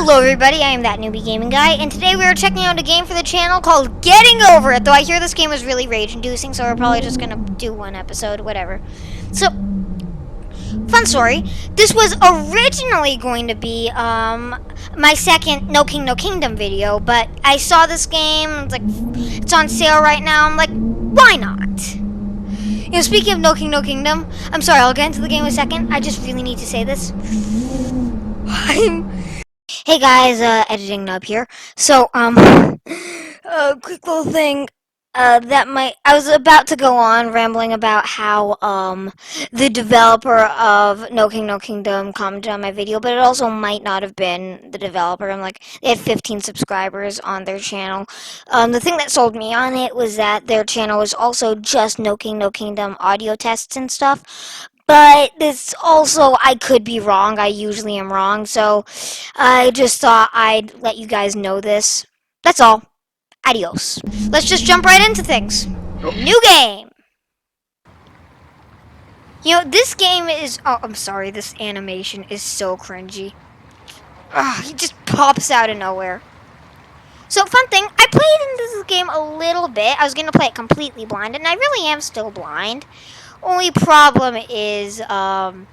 Hello everybody, I am that Nooby Gaming Guy, and today we are checking out a game for the channel called Getting Over It, though I hear this game was really rage-inducing, so we're probably just gonna do one episode, whatever. So, fun story, this was originally going to be, my second No King No Kingdom video, but I saw this game, it's like, it's on sale right now, I'm like, why not? You know, speaking of No King No Kingdom, I'm sorry, I'll get into the game in a second, I just really need to say this. Hey guys, editing Nub here. So, a quick little thing, I was about to go on rambling about how, the developer of No King No Kingdom commented on my video, but it also might not have been the developer. I'm like, they had 15 subscribers on their channel. The thing that sold me on it was that their channel was also just No King No Kingdom audio tests and stuff. But this also, I could be wrong. I usually am wrong. So I just thought I'd let you guys know this. That's all. Adios. Let's just jump right into things. New game. You know, this game is... Oh, I'm sorry. This animation is so cringy. Ugh, he just pops out of nowhere. So, fun thing. I played in this game a little bit. I was going to play it completely blind, and I really am still blind. Only problem is, how do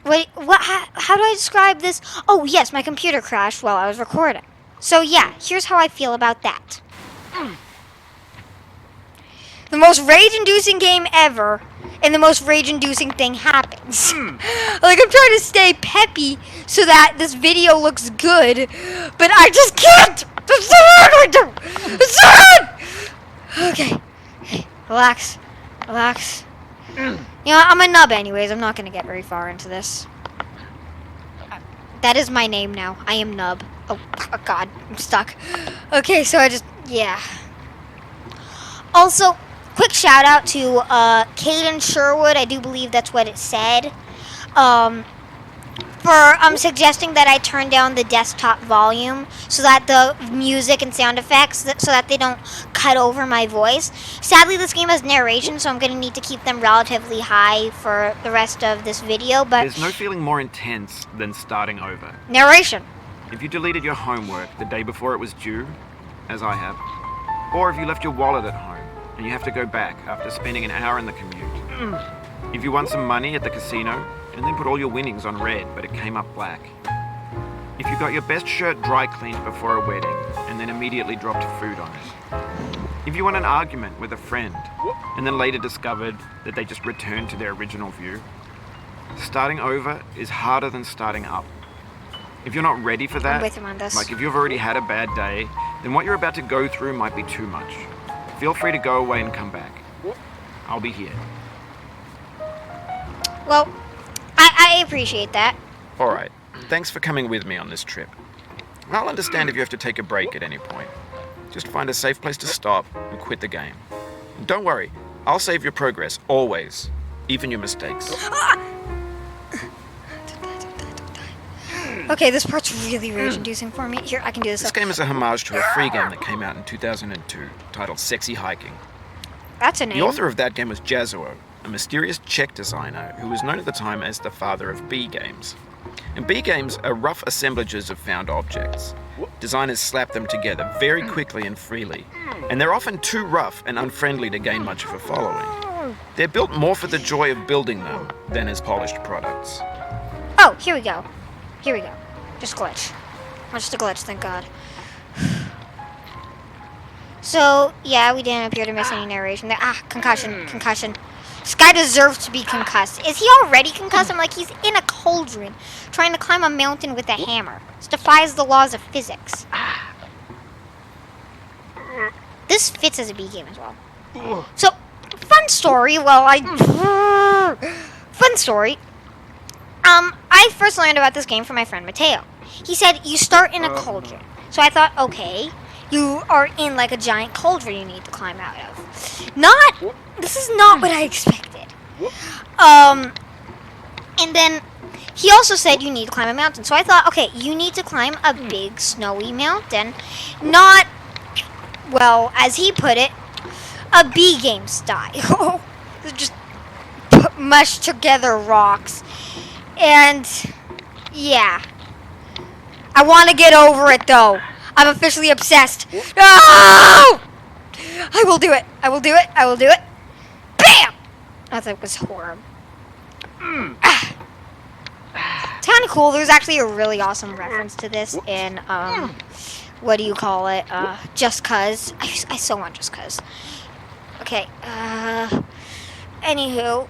I describe this? Oh, yes, my computer crashed while I was recording. So, yeah, here's how I feel about that. The most rage-inducing game ever, and the most rage-inducing thing happens. Like, I'm trying to stay peppy so that this video looks good, but I just can't! That's so hard to do! It's so hard! Okay, relax. Relax. You know, I'm a nub anyways. I'm not going to get very far into this. That is my name now. I am Nub. Oh, God. I'm stuck. Okay, so yeah. Also, quick shout out to Caden Sherwood. I do believe that's what it said. For suggesting that I turn down the desktop volume so that the music and sound effects, so that they don't cut over my voice. Sadly, this game has narration, so I'm going to need to keep them relatively high for the rest of this video, but... There's no feeling more intense than starting over. Narration. If you deleted your homework the day before it was due, as I have, or if you left your wallet at home and you have to go back after spending an hour in the commute. If you won some money at the casino and then put all your winnings on red, but it came up black. If you got your best shirt dry cleaned before a wedding and then immediately dropped food on it. If you won an argument with a friend and then later discovered that they just returned to their original view. Starting over is harder than starting up. If you're not ready for that, I'm with him on this. like if you've already had a bad day, then what you're about to go through might be too much. Feel free to go away and come back. I'll be here. Well, I appreciate that. Alright, thanks for coming with me on this trip. I'll understand if you have to take a break at any point. Just find a safe place to stop and quit the game. And don't worry, I'll save your progress, always. Even your mistakes. Okay, this part's really rage-inducing for me. Here, I can do this. This game is a homage to a free game that came out in 2002, titled Sexy Hiking. That's a name. The author of that game was Jazuo, a mysterious Czech designer who was known at the time as the father of B games. And B games are rough assemblages of found objects. Designers slap them together very quickly and freely, and they're often too rough and unfriendly to gain much of a following. They're built more for the joy of building them than as polished products. Oh, here we go. Here we go. Just a glitch. Oh, just a glitch, thank God. So, yeah, we didn't appear to miss any narration there. Ah, concussion, concussion. This guy deserves to be concussed. Is he already concussed? I'm like, he's in a cauldron, trying to climb a mountain with a hammer. This defies the laws of physics. This fits as a B game as well. So, fun story. Fun story. I first learned about this game from my friend Mateo. He said, you start in a cauldron. So I thought, okay, you are in like a giant cauldron you need to climb out of. This is not what I expected. And then he also said you need to climb a mountain. So I thought, okay, you need to climb a big snowy mountain. Not, well, as he put it, a B game style. Just mushed together rocks. And, yeah. I want to get over it, though. I'm officially obsessed. No! I will do it. I will do it. I will do it. Bam! Oh, that was horrible. It's kind of cool. There's actually a really awesome reference to this in, what do you call it? Just Cuz. I so want Just Cuz. Okay, anywho.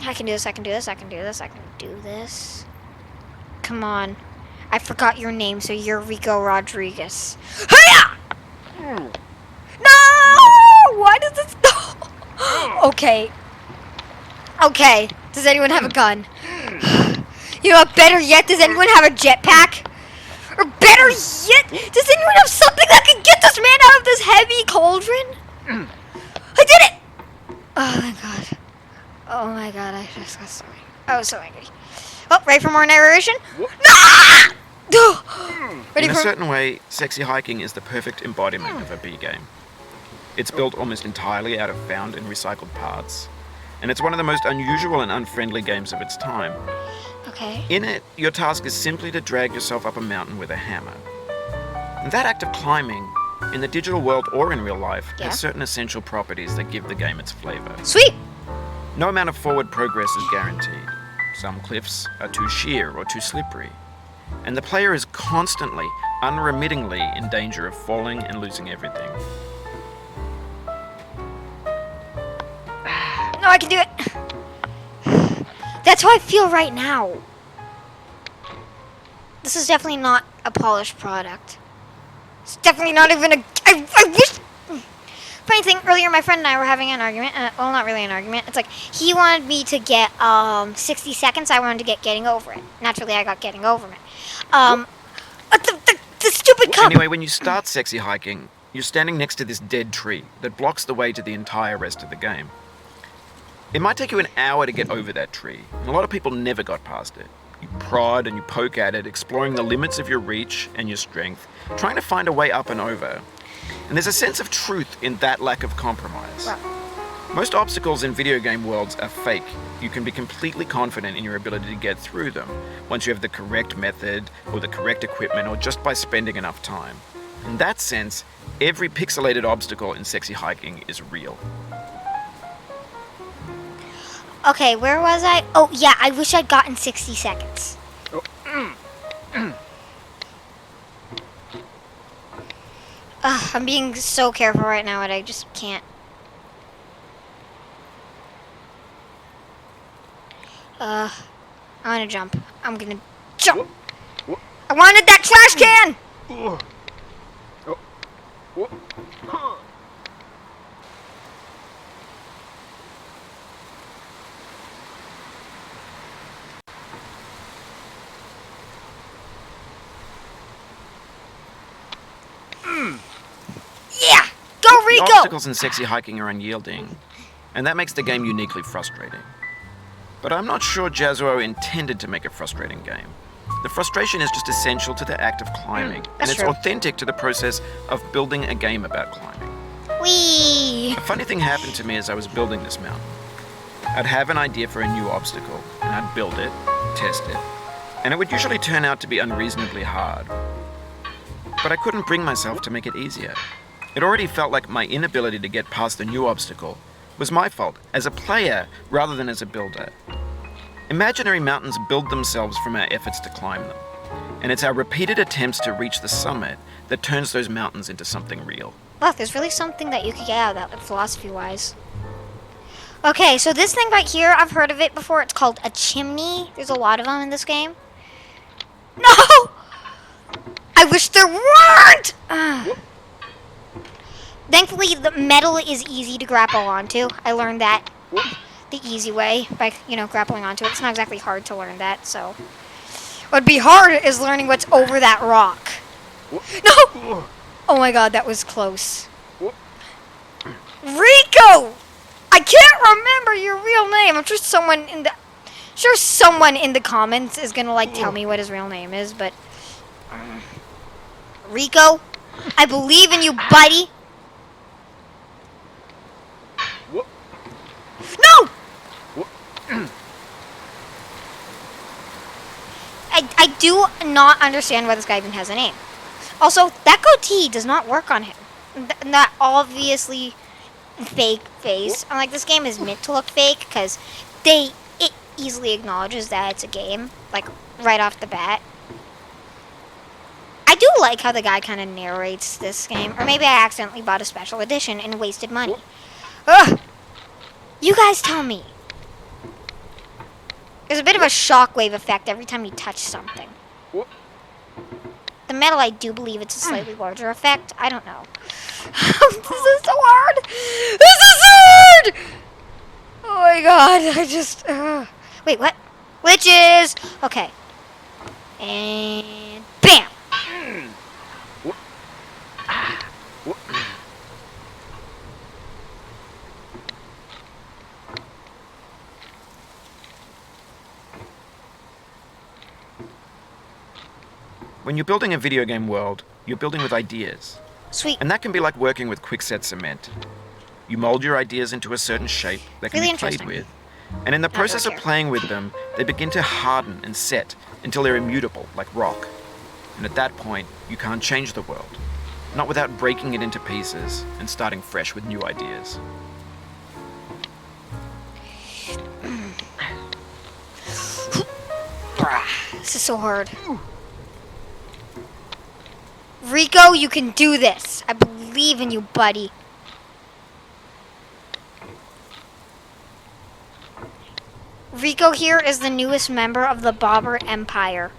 I can do this, I can do this, I can do this, I can do this. Come on. I forgot your name, so you're Rico Rodriguez. Hiya! No! Why does this... Okay. Okay. Does anyone have a gun? You know what? Better yet, does anyone have a jetpack? Or better yet, does anyone have something that can get this man out of this heavy cauldron? I did it! Oh my god. Oh my god, I just got so angry. I was so angry. Oh, ready for more narration? No! Ready In a for... certain way, Sexy Hiking is the perfect embodiment of a B game. It's built almost entirely out of found and recycled parts, and it's one of the most unusual and unfriendly games of its time. Okay. In it, your task is simply to drag yourself up a mountain with a hammer. And that act of climbing, in the digital world or in real life, has certain essential properties that give the game its flavor. Sweet! No amount of forward progress is guaranteed. Some cliffs are too sheer or too slippery, and the player is constantly, unremittingly in danger of falling and losing everything. No, I can do it! That's how I feel right now. This is definitely not a polished product. It's definitely not even a... I wish... Funny thing, earlier my friend and I were having an argument. Well, not really an argument. It's like, he wanted me to get 60 seconds. I wanted to get getting over it. Naturally, I got getting over it. The stupid cup! Anyway, when you start Sexy Hiking, you're standing next to this dead tree that blocks the way to the entire rest of the game. It might take you an hour to get over that tree, and a lot of people never got past it. You prod and you poke at it, exploring the limits of your reach and your strength, trying to find a way up and over. And there's a sense of truth in that lack of compromise. Wow. Most obstacles in video game worlds are fake. You can be completely confident in your ability to get through them once you have the correct method or the correct equipment or just by spending enough time. In that sense, every pixelated obstacle in Sexy Hiking is real. Okay, where was I? Oh, yeah, I wish I'd gotten 60 seconds. I'm being so careful right now, and I just can't. I want to jump. I'm gonna jump. I wanted that trash can! Yeah! Go, The Rico! obstacles in Sexy Hiking are unyielding, and that makes the game uniquely frustrating. But I'm not sure Jazzuo intended to make a frustrating game. The frustration is just essential to the act of climbing, and it's true. authentic to the process of building a game about climbing. Whee! A funny thing happened to me as I was building this mountain. I'd have an idea for a new obstacle, and I'd build it, test it, and it would usually turn out to be unreasonably hard. But I couldn't bring myself to make it easier. It already felt like my inability to get past the new obstacle was my fault as a player rather than as a builder. Imaginary mountains build themselves from our efforts to climb them, and it's our repeated attempts to reach the summit that turns those mountains into something real. Look, there's really something that you could get out of that, like, philosophy-wise. Okay, so this thing right here, I've heard of it before. It's called a chimney. There's a lot of them in this game. No! I wish there weren't! Thankfully, the metal is easy to grapple onto. I learned that the easy way by, grappling onto it. It's not exactly hard to learn that, so. What'd be hard is learning what's over that rock. No! Oh my god, that was close. Rico! I can't remember your real name. I'm sure someone in the comments is gonna, tell me what his real name is, but... Rico, I believe in you, buddy. No! I do not understand why this guy even has a name. Also, that goatee does not work on him. That obviously fake face. I'm like, this game is meant to look fake because it easily acknowledges that it's a game, like right off the bat. I do like how the guy kind of narrates this game, or maybe I accidentally bought a special edition and wasted money. Ugh! You guys tell me. There's a bit of a shockwave effect every time you touch something. The metal, I do believe it's a slightly larger effect. I don't know. This is so hard! This is so hard! Oh my god, I just... Wait, what? Glitches! Okay. And... BAM! When you're building a video game world, you're building with ideas. Sweet. And that can be like working with quickset cement. You mold your ideas into a certain shape that can Really be played interesting. with. And in the process of care. playing with them, they begin to harden and set until they're immutable, like rock. And at that point, you can't change the world. Not without breaking it into pieces and starting fresh with new ideas. This is so hard. Rico, you can do this. I believe in you, buddy. Rico here is the newest member of the Bobber Empire,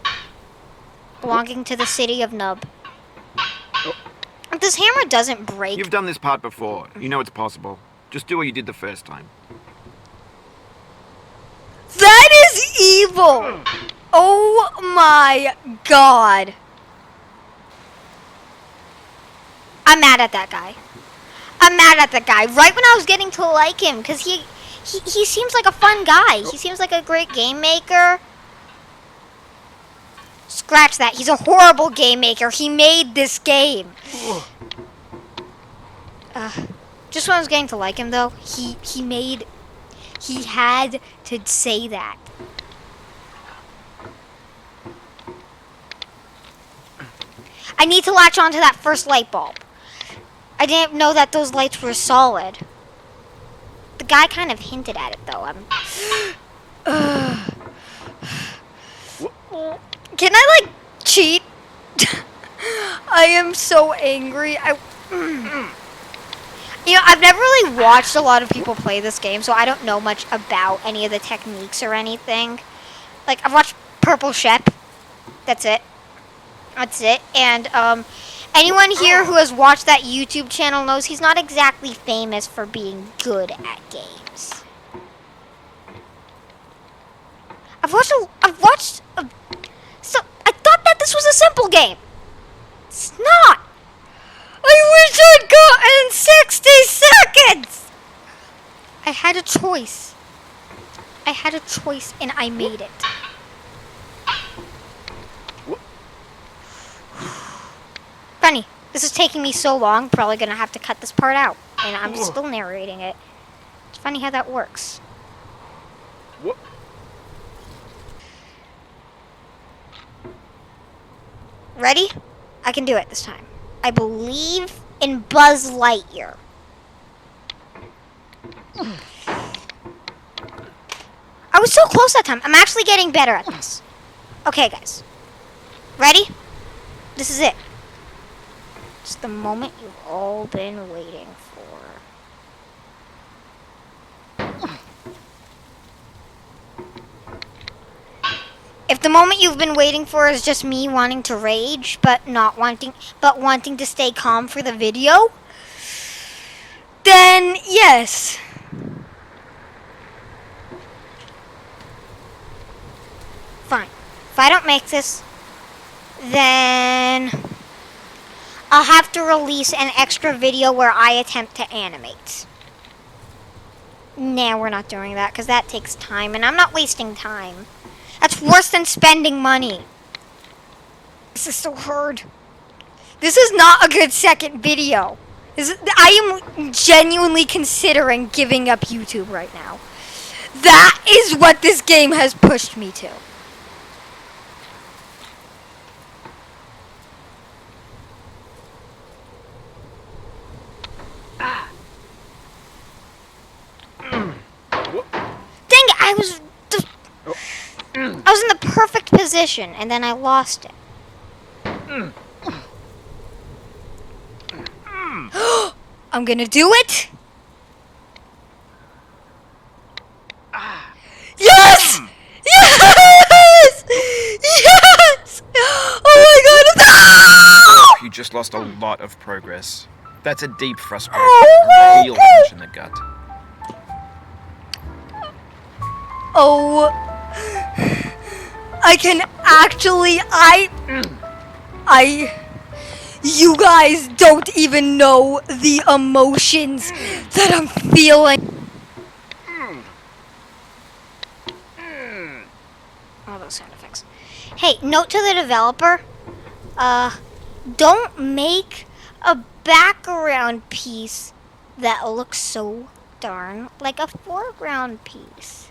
belonging to the city of Nub. If this hammer doesn't break... You've done this part before. You know it's possible. Just do what you did the first time. That is evil! Oh my god. I'm mad at that guy. I'm mad at that guy. Right when I was getting to like him, because he seems like a fun guy. He seems like a great game maker. Scratch that. He's a horrible game maker. He made this game. Just when I was getting to like him, though, he had to say that. I need to latch onto that first light bulb. I didn't know that those lights were solid. The guy kind of hinted at it, though. Can I, like, cheat? I am so angry. You know, I've never really watched a lot of people play this game, so I don't know much about any of the techniques or anything. Like, I've watched Purple Shep. That's it. That's it. And, anyone here who has watched that YouTube channel knows he's not exactly famous for being good at games. So, I thought that this was a simple game. It's not. I wish I'd gotten 60 seconds. I had a choice. And I made it. Funny, this is taking me so long, probably gonna have to cut this part out. And I'm still narrating it. It's funny how that works. Ready? I can do it this time. I believe in Buzz Lightyear. I was so close that time. I'm actually getting better at this. Okay, guys. Ready? This is it. It's the moment you've all been waiting for. If the moment you've been waiting for is just me wanting to rage, but wanting to stay calm for the video, then yes. Fine. If I don't make this, then I'll have to release an extra video where I attempt to animate. Nah, we're not doing that because that takes time and I'm not wasting time. That's worse than spending money. This is so hard. This is not a good second video. I am genuinely considering giving up YouTube right now. That is what this game has pushed me to. I was in the perfect position, and then I lost it. I'm gonna do it. Yes! Yes! Yes! Oh my god! You just lost a lot of progress. That's a deep frustration. Oh my Real God. punch in the gut. Oh, I can actually, you guys don't even know the emotions that I'm feeling. All those sound effects. Hey, note to the developer, don't make a background piece that looks so darn like a foreground piece.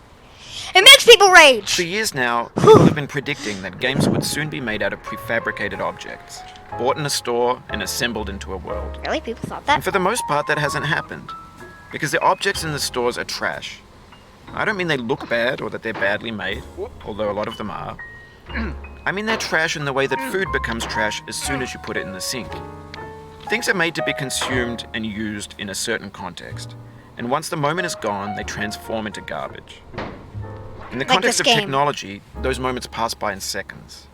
It makes people rage. For years now, people have been predicting that games would soon be made out of prefabricated objects, bought in a store and assembled into a world. Really? People thought And that? for the most part, that hasn't happened. Because the objects in the stores are trash. I don't mean they look bad or that they're badly made, although a lot of them are. I mean they're trash in the way that food becomes trash as soon as you put it in the sink. Things are made to be consumed and used in a certain context. And once the moment is gone, they transform into garbage. In the Like context this of game. technology, those moments pass by in seconds.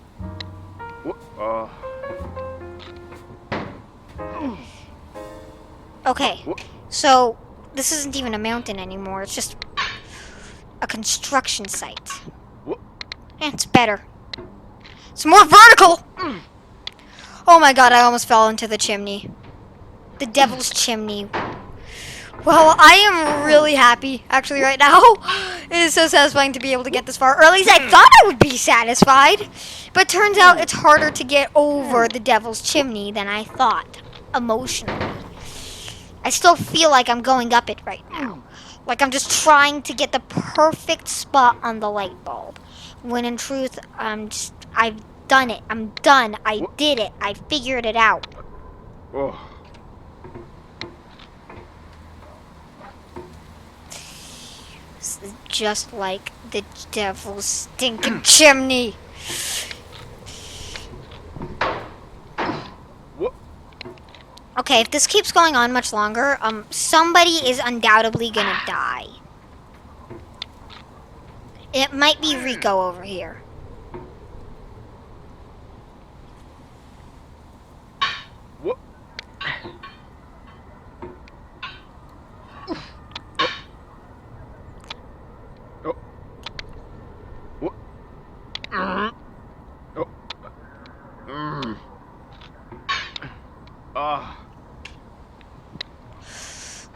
Okay, so this isn't even a mountain anymore. It's just a construction site. It's better. It's more vertical. Oh my god, I almost fell into the chimney. The devil's chimney. Well, I am really happy, actually, right now. It is so satisfying to be able to get this far. Or at least I thought I would be satisfied. But turns out it's harder to get over the devil's chimney than I thought, emotionally. I still feel like I'm going up it right now. Like I'm just trying to get the perfect spot on the light bulb. When in truth, I've done it. I'm done. I did it. I figured it out. This is just like the devil's stinking chimney. Okay, if this keeps going on much longer, somebody is undoubtedly gonna die. It might be Rico over here.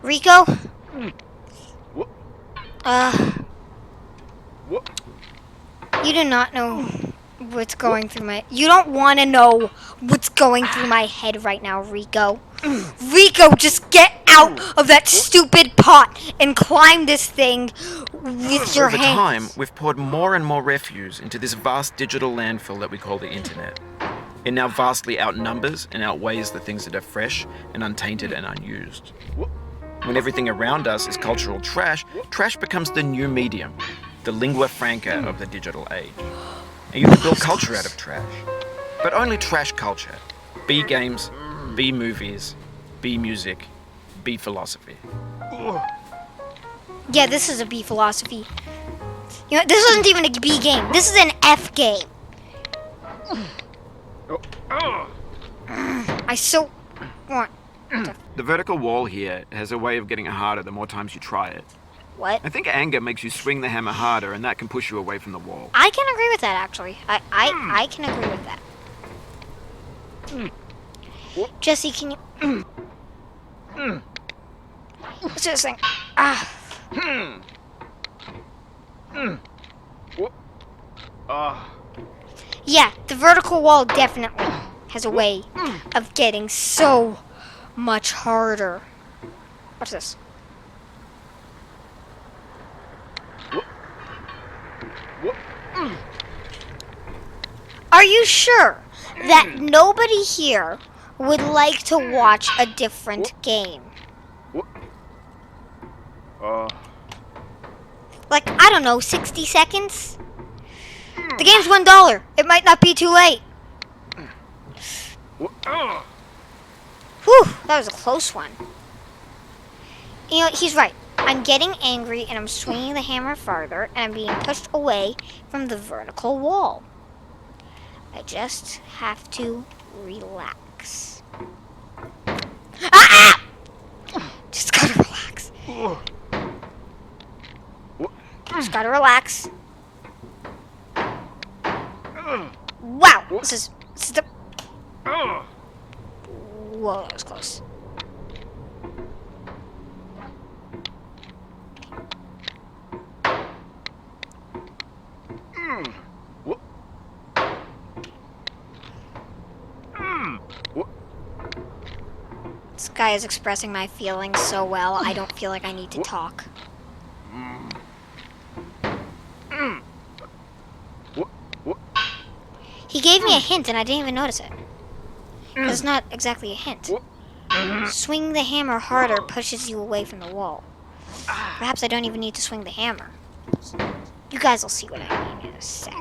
Rico? You do not know what's going through my... You don't want to know what's going through my head right now, Rico. Rico, just get out of that stupid pot and climb this thing with your Over hands. time, we've poured more and more refuse into this vast digital landfill that we call the internet. It now vastly outnumbers and outweighs the things that are fresh and untainted and unused. When everything around us is cultural trash, trash becomes the new medium, the lingua franca of the digital age. And you can build culture out of trash. But only trash culture. B games, B movies, B music, B philosophy. Yeah, this is a B philosophy. You know, this isn't even a B game. This is an F game. I so want to... The vertical wall here has a way of getting harder the more times you try it. What? I think anger makes you swing the hammer harder, and that can push you away from the wall. I can agree with that, actually. I can agree with that. Jesse, can you... What's this thing? Yeah, the vertical wall definitely has a way of getting so much harder. What's this? Are you sure that nobody here would like to watch a different game? Like, I don't know, 60 seconds? The game's $1. It might not be too late. Whew, that was a close one. You know, he's right. I'm getting angry and I'm swinging the hammer farther and I'm being pushed away from the vertical wall. I just have to relax. Ah! Just gotta relax. Just gotta relax. Wow, this is the... Whoa, that was close. This guy is expressing my feelings so well, I don't feel like I need to talk. He gave me a hint and I didn't even notice it. It's not exactly a hint. Swing the hammer harder pushes you away from the wall. Perhaps I don't even need to swing the hammer. You guys will see what I mean in a sec.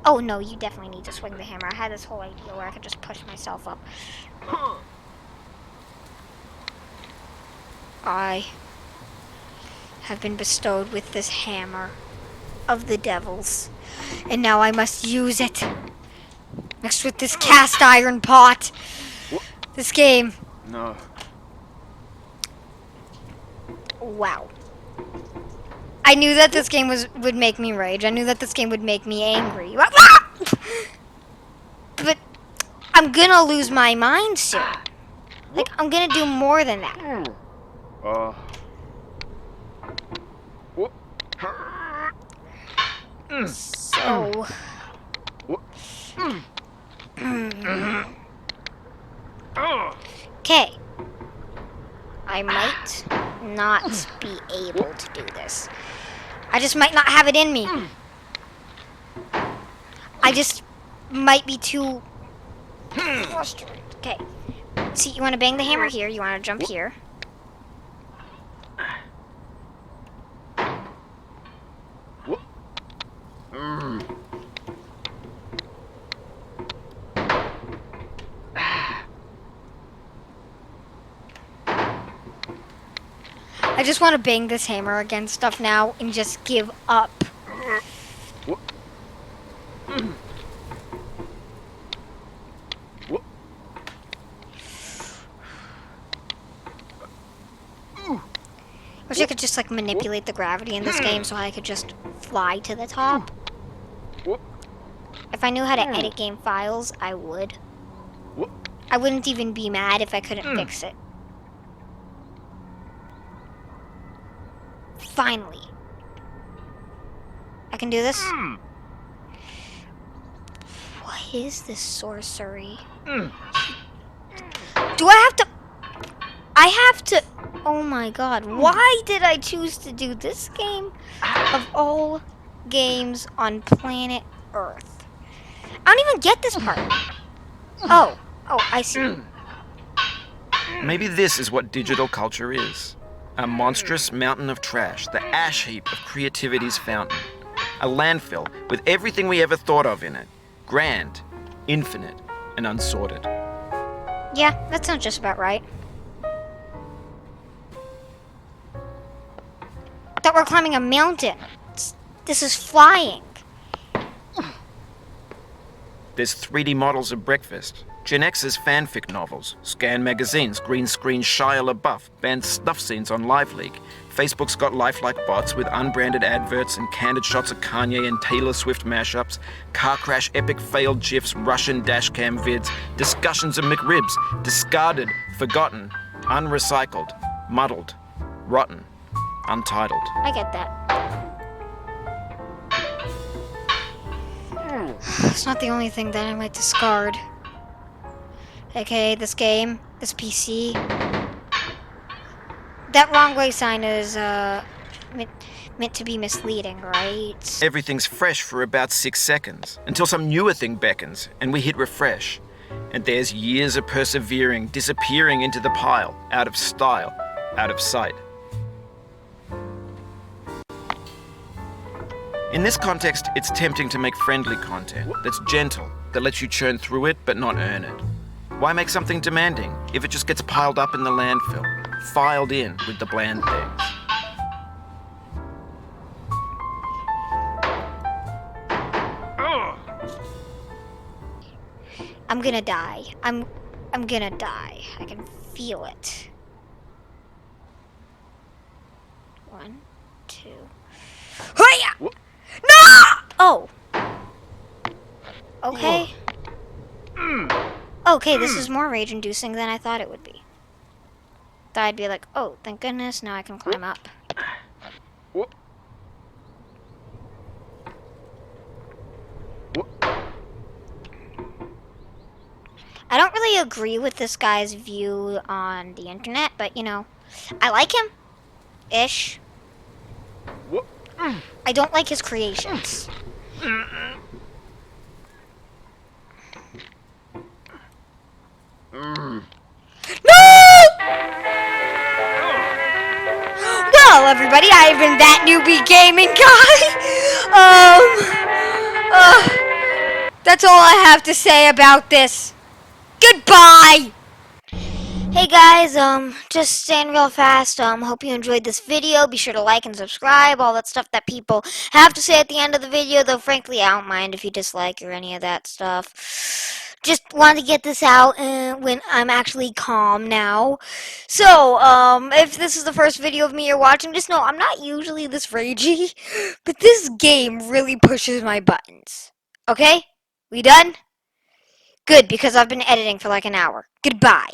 Oh no, you definitely need to swing the hammer. I had this whole idea where I could just push myself up. I have been bestowed with this hammer of the devils, and now I must use it. Mixed with this cast iron pot. This game. No. Wow. I knew that this game would make me rage. I knew that this game would make me angry. But I'm gonna lose my mind soon. Like, I'm gonna do more than that. So... Okay. I might not be able to do this. I just might not have it in me. I just might be too frustrated. Okay. See, you want to bang the hammer here. You want to jump here. I just want to bang this hammer against stuff now and just give up. Wish I could just like manipulate the gravity in this game so I could just fly to the top. If I knew how to edit game files, I would. I wouldn't even be mad if I couldn't fix it. Finally. I can do this? What is this sorcery? Do I have to... I have to... Oh my god. Why did I choose to do this game of all games on planet Earth? I don't even get this part. Oh, I see. Maybe this is what digital culture is. A monstrous mountain of trash, the ash heap of creativity's fountain. A landfill with everything we ever thought of in it. Grand, infinite, and unsorted. Yeah, that sounds just about right. Thought we're climbing a mountain. This is flying. There's 3D models of breakfast, Gen X's fanfic novels, scan magazines, green screen Shia LaBeouf, banned snuff scenes on LiveLeak. Facebook's got lifelike bots with unbranded adverts and candid shots of Kanye and Taylor Swift mashups, car crash epic failed GIFs, Russian dashcam vids, discussions of McRibs, discarded, forgotten, unrecycled, muddled, rotten, untitled. I get that. It's not the only thing that I might discard. Okay, this game, this PC. That wrong way sign is meant to be misleading, right? Everything's fresh for about 6 seconds, until some newer thing beckons, and we hit refresh. And there's years of persevering, disappearing into the pile, out of style, out of sight. In this context, it's tempting to make friendly content that's gentle, that lets you churn through it but not earn it. Why make something demanding if it just gets piled up in the landfill, filed in with the bland things? I'm gonna die. I'm gonna die. I can feel it. 1, 2. Hiya! No! Oh. Okay. Okay, this is more rage-inducing than I thought it would be. Thought I'd be like, oh, thank goodness, now I can climb up. I don't really agree with this guy's view on the internet, but, you know, I like him. Ish. I don't like his creations. No! Well, everybody, I've been that Nooby gaming guy. That's all I have to say about this. Goodbye! Hey guys, just saying real fast, hope you enjoyed this video. Be sure to like and subscribe, all that stuff that people have to say at the end of the video, though frankly I don't mind if you dislike or any of that stuff. Just wanted to get this out when I'm actually calm now. So, if this is the first video of me you're watching, just know I'm not usually this ragey, but this game really pushes my buttons. Okay? We done? Good, because I've been editing for like an hour. Goodbye.